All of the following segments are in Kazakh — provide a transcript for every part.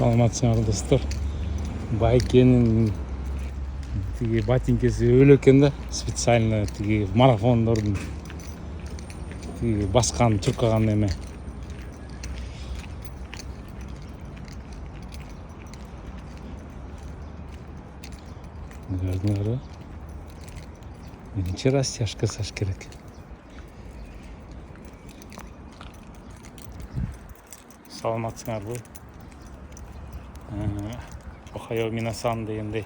Саламатсыңар достор. Байкенин тиги ботинкеси өлө экен да, специально тиги марафондордун тиги баскан чуркаган эме. Көрдүңөрбү? Менимче растяжка жасаш керек. Саламатсыңарбы? Охайо минасан дегендей.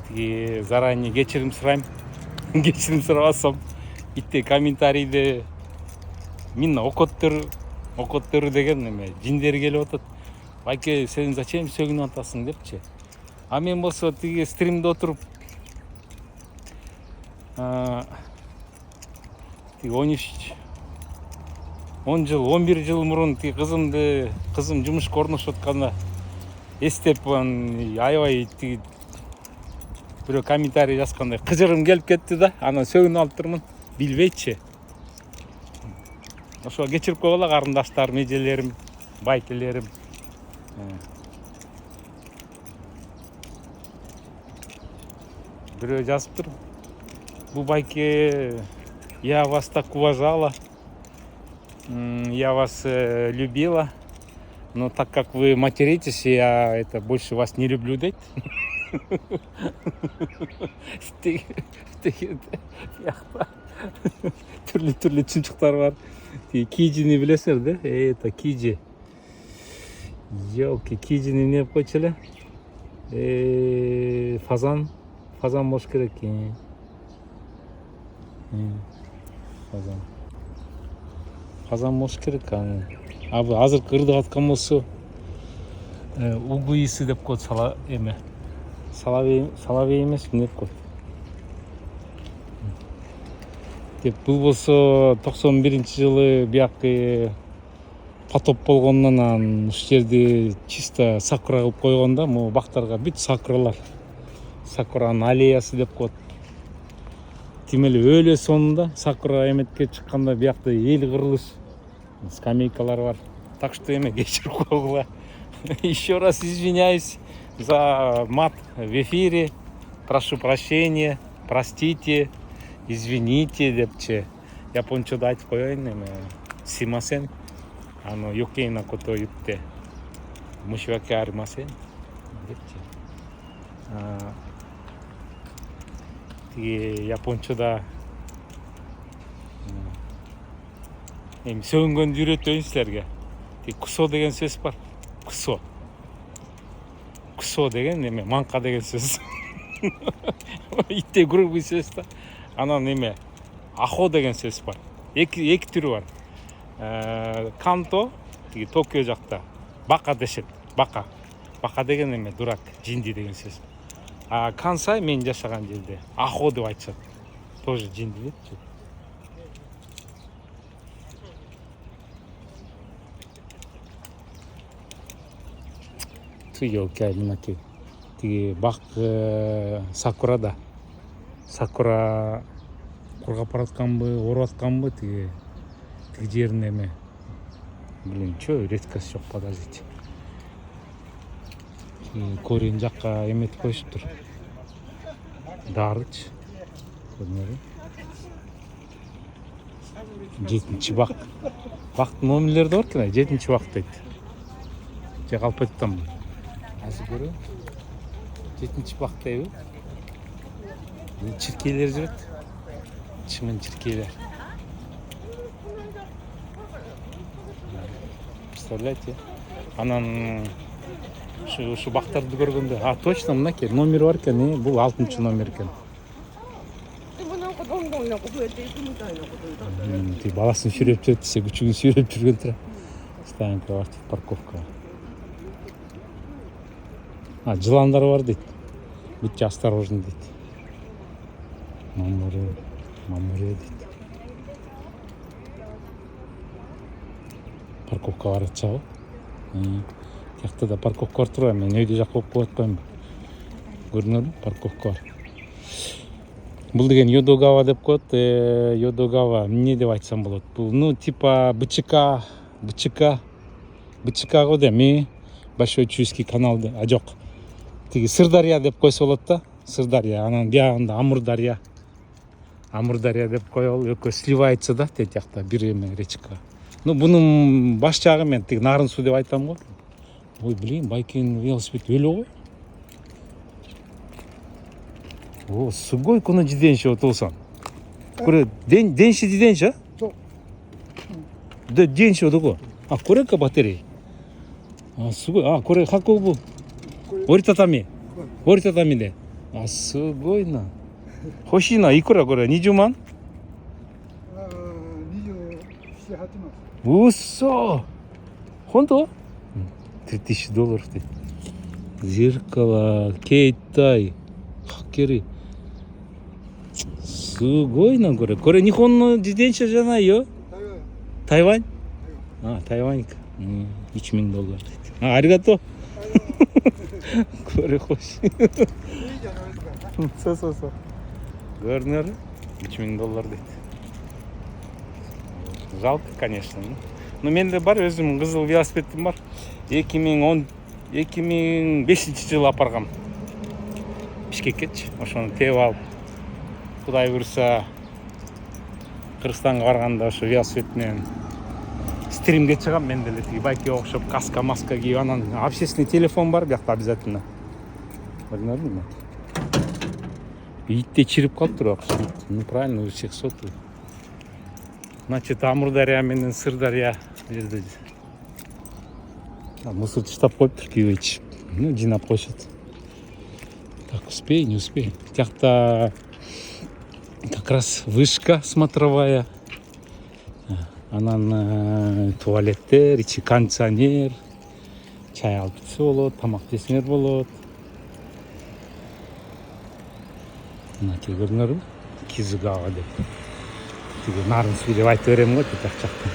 Тиги заранее кечирим сурайм. Кечирим сурабасам итте комментарийде мина окоттор деген эме жиндер келип атат. Байке, сен зачем сөгүнүп атасың депчи. А мен болсо тиги стримде отуруп тиги 10 жыл, 11 жыл мурун тиги кызым жумушка орношуп атканда эстеп аябай тиги бирөө комментарий жазгандай кыжырым келип кетти да. Анан сөгүнүп алып турмун, билбейчи. Ошо кечирип койгула карындаштарым, эжелерим, байкелерим. Бирөө жазыптыр. Бу байке, я вас так уважала, я вас любила, но так как вы материтесь, я больше вас не люблю, дейт. Түрлүү чынчыктар бар. Кийжини билесиңер да? Это кийжи. Ёлки, кийжини эмне деп койчу эле? Фазан болуш керек. Фазан болуш керек. Азыркы ырдап аткан болсо угуисы деп коет, Соловей эмес, эмне деп коет. Бул болсо 91-жылы бияк потоп болгондон анан ушул жерди чисто сакура кылып койгон да. Могу бактарга бүт сакуралар. Сакуранын аллеясы деп коет. Тим эле өлө сонунда сакура эметке чыкканда биякта эл кырылыш, скамейкалар бар. Так что кечирип койгула. Еще раз извиняюсь за мат в эфире. Прошу прощения, простите, извините депчи. Япончада айтып коеюн, симасен. Юкей на кото ютте. Мушваке аримасен депчи. Тиги япончада сөгүнгөндү үйрөтөйүн силерге. Кусо деген сөз бар. Кусо деген манка деген сөз. Итте грубый сөз да. Анан ахо деген сөз бар. Эки түрү бар. Канто, тиги Токио жакта бака дешет. Бака деген дурак, жинди деген сөз. А Кансай, мен жашаган жерде ахо деп айтышат. Тоже жинди депчи. Ёлки, мынакей. Тиги бак сакурада. Сакура кургап баратканбы, оруп атканбы тиги жерин Блин, чё, редкость жок, подождите. Корень жакка эметип коюшуптур. Дарыч. Көрдүңөрбү? 7-бак. Бактын номерлери да бар экен, 7-бак дейт. Же калп айтамбы? Азыр көрөм. 7-бак дейби? Чиркейлер жүрөт. Чымын чиркейлер. Представляете? Анан ушу бактарды көргөндө, точно мынакей номер бар экен, бул 6-чы номер экен. Баласын сүйрөп жүрөт десе, күчүгүн сүйрөп жүргөн тура. Стоянка бар, парковка. Жыландар бар дейт. Будьте осторожны дейт. Мамуре дейт. Парковка бар атчабы. Тиякта да парковка бар турбайбы? Мен өйдө жак болуп коюп атпаймынбы? Көрдүңөрбү? Парковка бар. Бул деген Йодогава деп коет. Йодогава эмне деп айтсам болот? Бул, типа БЧК БЧК эми Большой Чуйский канал жок. Тиги Сырдарья деп койсо болот да. Сырдарья, анан биягында Амурдарья. Амурдарья деп коелу, экөө сливается да тет жакта бир эме речка. Ну бунун баш жагы мен тиги Нарын суу деп айтам го. Ой, блин, Байкенин велосипед өлө го. О, сугой коно жиденши отолсан. Коре денши жиденши? Жок. Денши одого. А, корека батарея. А, сугой. А, коре хакобу. Оритатами. Оритатами де. А, сугой на. Хоши на, икура коре? 20万? 27、8万。Усо. Хонто? $3000 で。Зеркало, кейтай, хакери. すごいなこれ。これ日本の自転車じゃないよ。台湾？あ、台湾か。$1万。あ、ありがとう。これ欲しい。いいじゃないですか。そうそうそう。Görünür $3 000 дейді. Жалко, конечно. Но менде бар өзүмдүн кызыл велосипедим бар. 2005 жылы апаргам. Бишкеккечи. Ошону тебип алып, Кудай буйруса, Кыргызстанга барганда ошо велосипед менен стримге чыгам мен деле. Тиги байкеге окшоп маска кийип, анан общественный телефон бар биякта обязательно. Көрдүңөрбү? Итте чирип калыптыр акча. Ну правильно, у всех сотый. Значит, Амурдарья менен Сырдарья жерде. Мусор таштап коюптур кийбейчи. Ну, жыйнап коюшат. Так, успей, не успей. Тиякта как раз вышка смотровая. Анан туалеттер, ичи кондиционер, чай алып ичсе болот, тамак жесеңер болот. Мынакей көрдүңөрбү? Кизугава деп. Тиги Нарын суу деп айтып берем го тетак жактан.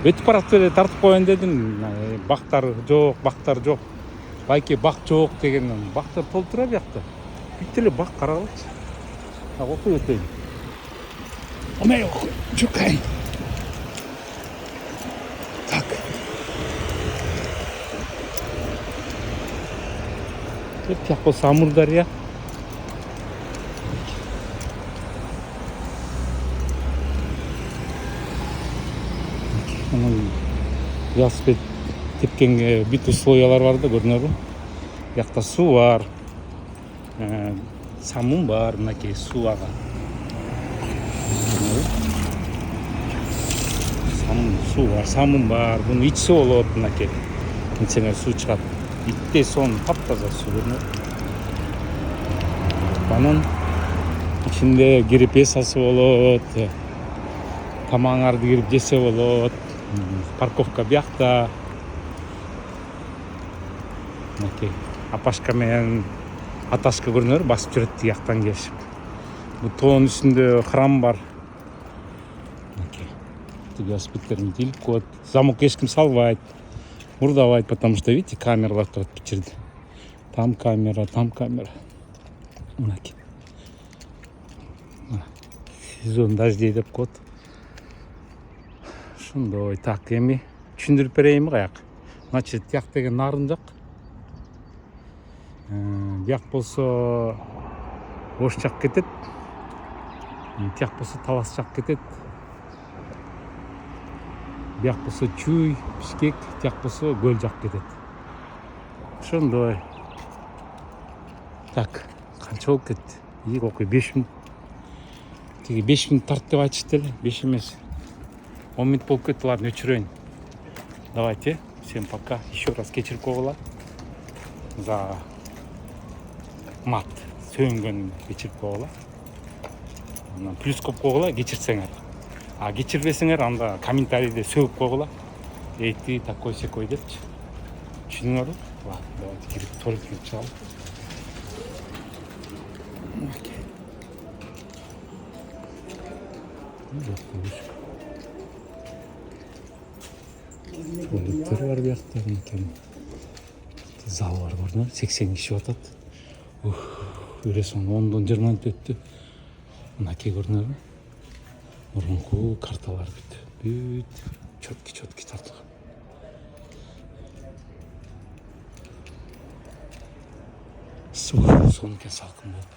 Өтүп баратып эле тартып коеюн дедим. Бактар жок. Байке бак жок деген. Бактар толтура биякта. Бүт эле бак каралачы. Так, окуй өтөйүн. Омей, чукай. Так. Тиyak болсо Амурдарья. Велосипед тепкенге бүт условиялар бар да, көрдүңөрбү? Биякта суу бар. Самун бар, мынакей суу ага. Самун бар. Буну ичсе болот, мынакей. Ичсеңер суу чыгат. Итте сон таптаза суу көрүнөт. Анан ичинде кирип эс алса болот. Тамагыңарды кирип жесе болот. Парковка биякта. Мынакей апашка менен аташка көрүнөр, басып жүрөт тияктан келишип. Бул тоонун үстүндө храм бар. Мынакей. Тиги велосипедтерин илип коет. Замок эчким салбайт. Мурдабайт, потому что, видите, камералар турат бул жерде. Там камера. Мынакей. Сезон дождей деп коет. Ошондой. Так, эми түшүндүрүп берейинби каяк? Значит, тияк деген Нарын жак. Бияк болсо Ош жак кетет. Тияк болсо Талас жак кетет. Бияк болсо Чуй, Бишкек, тияк болсо Көл жак кетет. Ошондой. Так, канча болуп кетти? Окуй 5 мүнөт. Тиги 5 мүнөт тарт деп айтышты эле, 5 эмес. 10 минут болуп кетти, ладно, өчүрөйүн. Давайте, всем пока. Еще раз кечирип койгула. За мат сөнгөн кечирип койгула. Анан плюс коюп койгула, кечирсеңер. А кечирбесеңер, анда комментарийде сөгүп койгула. Эйти такой секой депчи. Түшүнүңөрбү? Ладно, давайте кирип туалетке чыгалы. Туалеттер бар биякта, мынакей. Зал бар көрдүңөр, 80 киши атат. Өресоң 10-дон 20 өттү. Мынакей көрдүңөрбү? Мурунку карталар бүт. бүт четкий тартылган. Сонукен салкын болуп.